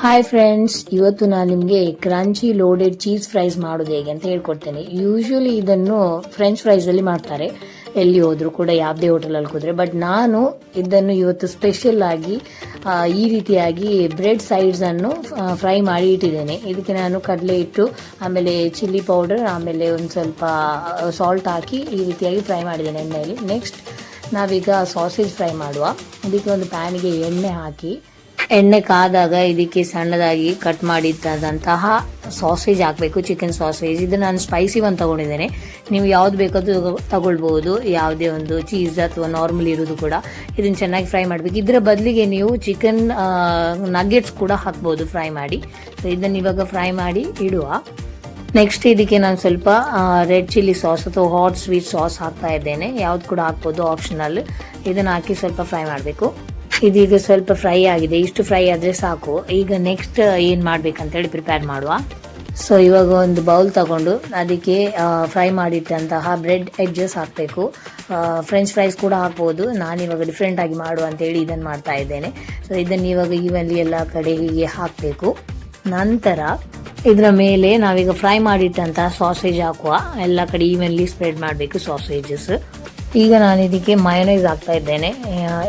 Hi friends, ಇವತ್ತು ನಾನು ನಿಮಗೆ ಕ್ರಂಚಿ ಲೋಡೆಡ್ ಚೀಸ್ ಫ್ರೈಸ್ ಮಾಡೋದು ಹೇಗೆ ಅಂತ ಹೇಳ್ಕೊಡ್ತೇನೆ. ಯೂಶುವಲಿ ಇದನ್ನು ಫ್ರೆಂಚ್ ಫ್ರೈಸ್ ಅಲ್ಲಿ ಮಾಡ್ತಾರೆ, ಎಲ್ಲಿ ಹೋದ್ರು ಕೂಡ, ಯಾವುದೇ ಹೋಟೆಲಲ್ಲಿ ಹೋದ್ರೆ. ಬಟ್ ನಾನು ಇದನ್ನು ಇವತ್ತು ಸ್ಪೆಷಲ್ ಆಗಿ ಈ ರೀತಿಯಾಗಿ ಬ್ರೆಡ್ ಸೈಡ್ಸ್ ಅನ್ನು ಫ್ರೈ ಮಾಡಿ ಇಟ್ಟಿದ್ದೇನೆ. ಇದಕ್ಕೆ ನಾನು ಕಡಲೆ ಹಿಟ್ಟು, ಆಮೇಲೆ ಚಿಲ್ಲಿ ಪೌಡರ್, ಆಮೇಲೆ ಒಂದು ಸ್ವಲ್ಪ ಸಾಲ್ಟ್ ಹಾಕಿ ಈ ರೀತಿಯಾಗಿ ಫ್ರೈ ಮಾಡಿದ್ದೇನೆ ಎಣ್ಣೆಯಲ್ಲಿ. ನೆಕ್ಸ್ಟ್ ನಾವೀಗ ಸಾಸೇಜ್ ಫ್ರೈ ಮಾಡುವ. ಇದಕ್ಕೆ ಒಂದು ಪ್ಯಾನಿಗೆ ಎಣ್ಣೆ ಹಾಕಿ, ಎಣ್ಣೆ ಕಾದಾಗ ಇದಕ್ಕೆ ಸಣ್ಣದಾಗಿ ಕಟ್ ಮಾಡಿದಂತಹ ಸಾಸೇಜ್ ಹಾಕಬೇಕು, ಚಿಕನ್ ಸಾಸೇಜ್. ಇದು ನಾನು ಸ್ಪೈಸಿ ಒಂದು ತಗೊಂಡಿದ್ದೇನೆ. ನೀವು ಯಾವ್ದು ಬೇಕಾದ್ರೂ ತಗೊಳ್ಬಹುದು, ಯಾವುದೇ ಒಂದು ಚೀಸ್ ಅಥವಾ ನಾರ್ಮಲ್ ಇರೋದು ಕೂಡ. ಇದನ್ನು ಚೆನ್ನಾಗಿ ಫ್ರೈ ಮಾಡಬೇಕು. ಇದರ ಬದಲಿಗೆ ನೀವು ಚಿಕನ್ ನಗೆಟ್ಸ್ ಕೂಡ ಹಾಕ್ಬೋದು ಫ್ರೈ ಮಾಡಿ. ಸೊ ಇದನ್ನು ಇವಾಗ ಫ್ರೈ ಮಾಡಿ ಇಡುವ. ನೆಕ್ಸ್ಟ್ ಇದಕ್ಕೆ ನಾನು ಸ್ವಲ್ಪ ರೆಡ್ ಚಿಲ್ಲಿ ಸಾಸ್ ಅಥವಾ ಹಾಟ್ ಸ್ವೀಟ್ ಸಾಸ್ ಹಾಕ್ತಾ ಇದ್ದೇನೆ. ಯಾವ್ದು ಕೂಡ ಹಾಕ್ಬೋದು, ಆಪ್ಷನಲ್. ಇದನ್ನು ಹಾಕಿ ಸ್ವಲ್ಪ ಫ್ರೈ ಮಾಡಬೇಕು. ಇದೀಗ ಸ್ವಲ್ಪ ಫ್ರೈ ಆಗಿದೆ, ಇಷ್ಟು ಫ್ರೈ ಆದರೆ ಸಾಕು. ಈಗ ನೆಕ್ಸ್ಟ್ ಏನು ಮಾಡ್ಬೇಕಂತೇಳಿ ಪ್ರಿಪೇರ್ ಮಾಡುವ. ಸೊ ಇವಾಗ ಒಂದು ಬೌಲ್ ತಗೊಂಡು ಅದಕ್ಕೆ ಫ್ರೈ ಮಾಡಿಟ್ಟಂತಹ ಬ್ರೆಡ್ ಎಡ್ಜಸ್ ಹಾಕಬೇಕು. ಫ್ರೆಂಚ್ ಫ್ರೈಸ್ ಕೂಡ ಹಾಕ್ಬೋದು. ನಾನಿವಾಗ ಡಿಫ್ರೆಂಟ್ ಆಗಿ ಮಾಡುವ ಅಂತೇಳಿ ಇದನ್ನು ಮಾಡ್ತಾ ಇದ್ದೇನೆ. ಸೊ ಇದನ್ನು ಇವಾಗ ಈವನ್ಲಿ ಎಲ್ಲ ಕಡೆ ಹೀಗೆ ಹಾಕಬೇಕು. ನಂತರ ಇದರ ಮೇಲೆ ನಾವೀಗ ಫ್ರೈ ಮಾಡಿಟ್ಟಂತಹ ಸಾಸೇಜ್ ಹಾಕುವ. ಎಲ್ಲ ಕಡೆ ಈವನ್ಲಿ ಸ್ಪ್ರೆಡ್ ಮಾಡಬೇಕು ಸಾಸೇಜಸ್. ಈಗ ನಾನು ಇದಕ್ಕೆ ಮಯೋನೈಸ್ ಹಾಕ್ತಾ ಇದ್ದೇನೆ.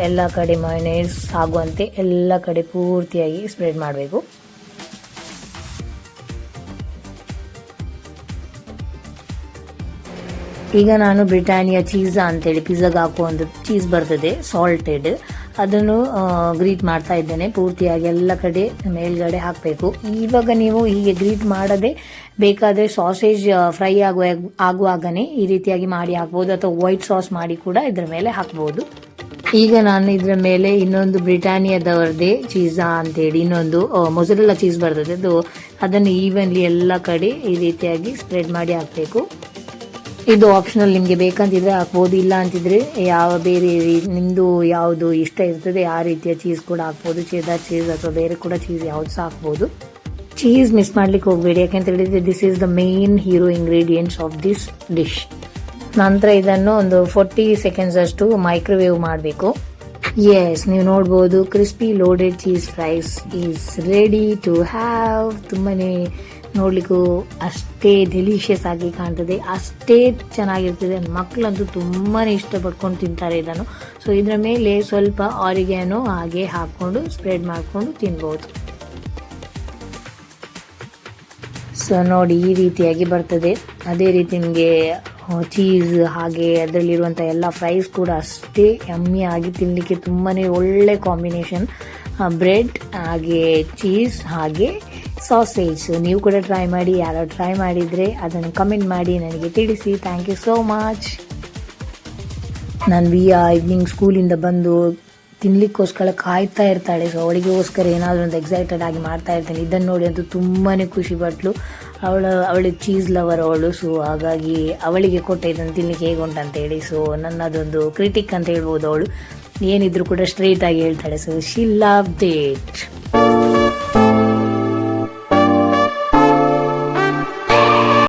ಎಲ್ಲ ಕಡೆ ಮಯೋನೈಸ್ ಆಗುವಂತೆ ಎಲ್ಲ ಕಡೆ ಪೂರ್ತಿಯಾಗಿ ಸ್ಪ್ರೆಡ್ ಮಾಡಬೇಕು. ಈಗ ನಾನು ಬ್ರಿಟಾನಿಯಾ ಚೀಸ್ ಅಂತೇಳಿ ಪಿಜ್ಜಾಗೆ ಹಾಕುವ ಒಂದು ಚೀಸ್ ಬರ್ತದೆ, ಸಾಲ್ಟೆಡ್, ಅದನ್ನು ಗ್ರೀಟ್ ಮಾಡ್ತಾ ಇದ್ದೇನೆ. ಪೂರ್ತಿಯಾಗಿ ಎಲ್ಲ ಕಡೆ ಮೇಲ್ಗಡೆ ಹಾಕಬೇಕು. ಇವಾಗ ನೀವು ಹೀಗೆ ಗ್ರೀಟ್ ಮಾಡದೆ ಬೇಕಾದರೆ ಸಾಸೇಜ್ ಫ್ರೈ ಆಗುವಾಗನೇ ಈ ರೀತಿಯಾಗಿ ಮಾಡಿ ಹಾಕ್ಬೋದು, ಅಥವಾ ವೈಟ್ ಸಾಸ್ ಮಾಡಿ ಕೂಡ ಇದರ ಮೇಲೆ ಹಾಕ್ಬೋದು. ಈಗ ನಾನು ಇದರ ಮೇಲೆ ಇನ್ನೊಂದು ಬ್ರಿಟಾನಿಯಾದವರದೇ ಚೀಸಾ ಅಂತೇಳಿ ಇನ್ನೊಂದು ಮೊಸರೆಲ್ಲಾ ಚೀಸ್ ಬರ್ತದೆ, ಅದನ್ನು ಈವನ್ಲಿ ಎಲ್ಲ ಕಡೆ ಈ ರೀತಿಯಾಗಿ ಸ್ಪ್ರೆಡ್ ಮಾಡಿ ಹಾಕಬೇಕು. ಇದು ಆಪ್ಷನಲ್, ನಿಮಗೆ ಬೇಕಂತಿದ್ರೆ ಹಾಕ್ಬೋದು, ಇಲ್ಲ ಅಂತಿದ್ರೆ ಯಾವ ಬೇರೆ ನಿಮ್ಮದು ಯಾವುದು ಇಷ್ಟ ಇರ್ತದೆ ಆ ರೀತಿಯ ಚೀಸ್ ಕೂಡ ಹಾಕ್ಬೋದು. ಚೆದರ್ ಚೀಸ್ ಅಥವಾ ಬೇರೆ ಕೂಡ ಚೀಸ್ ಯಾವ್ದು ಸಹ ಹಾಕ್ಬೋದು. ಚೀಸ್ ಮಿಸ್ ಮಾಡ್ಲಿಕ್ಕೆ ಹೋಗಬೇಡಿ, ಯಾಕಂತ ಹೇಳಿದ್ರೆ this is the main hero ingredients of this dish. ನಂತರ ಇದನ್ನು ಒಂದು 40 ಸೆಕೆಂಡ್ಸ್ ಅಷ್ಟು ಮೈಕ್ರೋವೇವ್ ಮಾಡಬೇಕು. ಎಸ್, ನೀವು ನೋಡ್ಬೋದು, crispy loaded cheese fries is ready to have. ತುಂಬಾನೇ ನೋಡ್ಲಿಕ್ಕೂ ಅಷ್ಟೇ ಡೆಲಿಷಿಯಸ್ ಆಗಿ ಕಾಣ್ತದೆ, ಅಷ್ಟೇ ಚೆನ್ನಾಗಿರ್ತದೆ. ಮಕ್ಕಳಂತೂ ತುಂಬಾನೇ ಇಷ್ಟಪಟ್ಕೊಂಡು ತಿಂತಾರೆ ಇದನ್ನು. ಸೊ ಇದರ ಮೇಲೆ ಸ್ವಲ್ಪ ಆರಿಗ್ಯಾನೋ ಹಾಗೆ ಹಾಕೊಂಡು ಸ್ಪ್ರೆಡ್ ಮಾಡಿಕೊಂಡು ತಿನ್ಬಹುದು. ಸೊ ನೋಡಿ, ಈ ರೀತಿಯಾಗಿ ಬರ್ತದೆ. ಅದೇ ರೀತಿ ನಿಮಗೆ ಚೀಸ್ ಹಾಗೆ ಅದರಲ್ಲಿರುವಂಥ ಎಲ್ಲ ಫ್ರೈಸ್ ಕೂಡ ಅಷ್ಟೇ ಯಮ್ಮಿ ಆಗಿ ತಿನ್ನಲಿಕ್ಕೆ ತುಂಬಾನೇ ಒಳ್ಳೆ ಕಾಂಬಿನೇಷನ್. ಬ್ರೆಡ್ ಹಾಗೆ ಚೀಸ್ ಹಾಗೆ ಸಾಸೇಜ್. ನೀವು ಕೂಡ ಟ್ರೈ ಮಾಡಿ. ಯಾರು ಟ್ರೈ ಮಾಡಿದರೆ ಅದನ್ನು ಕಮೆಂಟ್ ಮಾಡಿ ನನಗೆ ತಿಳಿಸಿ. Thank you so much. ನಾನು ವಿಯಾ ಈವ್ನಿಂಗ್ ಸ್ಕೂಲಿಂದ ಬಂದು ತಿನ್ಲಿಕ್ಕೋಸ್ಕರ ಕಾಯ್ತಾ ಇರ್ತಾಳೆ. ಸೊ ಅವಳಿಗೋಸ್ಕರ ಏನಾದರೂ ಒಂದು ಎಕ್ಸೈಟೆಡ್ ಆಗಿ ಮಾಡ್ತಾ ಇರ್ತೇನೆ. ಇದನ್ನು ನೋಡಿ ಅಂತೂ ತುಂಬಾ ಖುಷಿ ಪಟ್ಲು. ಅವಳು ಚೀಸ್ ಲವರ್ ಅವಳು. ಸೊ ಹಾಗಾಗಿ ಅವಳಿಗೆ ಕೊಟ್ಟೆ ಇದನ್ನು ತಿನ್ಲಿಕ್ಕೆ ಹೇಗೆ ಉಂಟಂತೇಳಿ. ಸೊ ನನ್ನದೊಂದು ಕ್ರಿಟಿಕ್ ಅಂತ ಹೇಳ್ಬೋದು. ಅವಳು ಏನಿದ್ರು ಕೂಡ ಸ್ಟ್ರೇಟ್ ಆಗಿ ಹೇಳ್ತಾಳೆ. So she loved it.